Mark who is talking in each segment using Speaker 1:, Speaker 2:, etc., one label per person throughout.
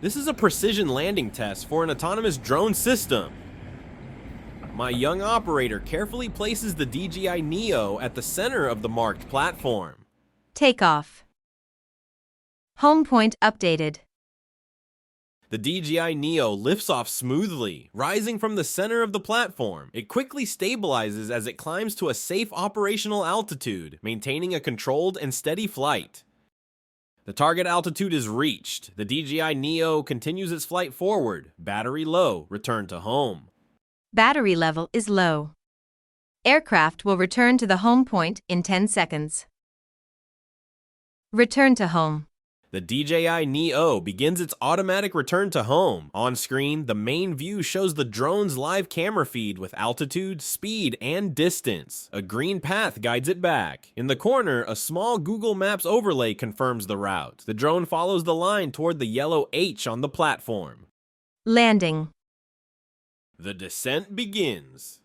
Speaker 1: This is a precision landing test for an autonomous drone system. My young operator carefully places the DJI NEO at the center of the marked platform.
Speaker 2: Takeoff. Home point updated.
Speaker 1: The DJI NEO lifts off smoothly, rising from the center of the platform. It quickly stabilizes as it climbs to a safe operational altitude, maintaining a controlled and steady flight. The target altitude is reached. The DJI NEO continues its flight forward. Battery low. Return to home.
Speaker 2: Battery level is low. Aircraft will return to the home point in 10 seconds. Return to home.
Speaker 1: The DJI NEO begins its automatic return to home. On screen, the main view shows the drone's live camera feed with altitude, speed, and distance. A green path guides it back. In the corner, a small Google Maps overlay confirms the route. The drone follows the line toward the yellow H on the platform.
Speaker 2: Landing.
Speaker 1: The descent begins.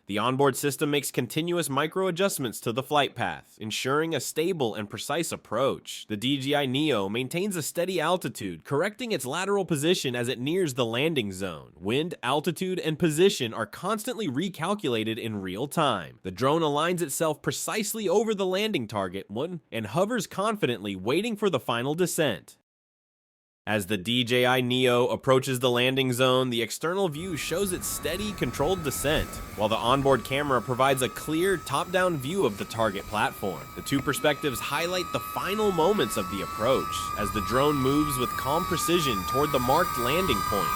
Speaker 1: The onboard system makes continuous micro-adjustments to the flight path, ensuring a stable and precise approach. The DJI NEO maintains a steady altitude, correcting its lateral position as it nears the landing zone. Wind, altitude, and position are constantly recalculated in real time. The drone aligns itself precisely over the landing target and hovers confidently, waiting for the final descent. As the DJI NEO approaches the landing zone, the external view shows its steady, controlled descent, while the onboard camera provides a clear, top-down view of the target platform. The two perspectives highlight the final moments of the approach, as the drone moves with calm precision toward the marked landing point.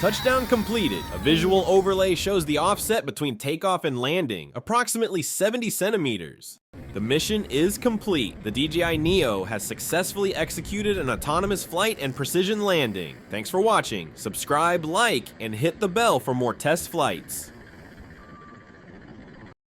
Speaker 1: Touchdown completed. A visual overlay shows the offset between takeoff and landing, approximately 70 centimeters. The mission is complete. The DJI NEO has successfully executed an autonomous flight and precision landing. Thanks for watching. Subscribe, like, and hit the bell for more test flights.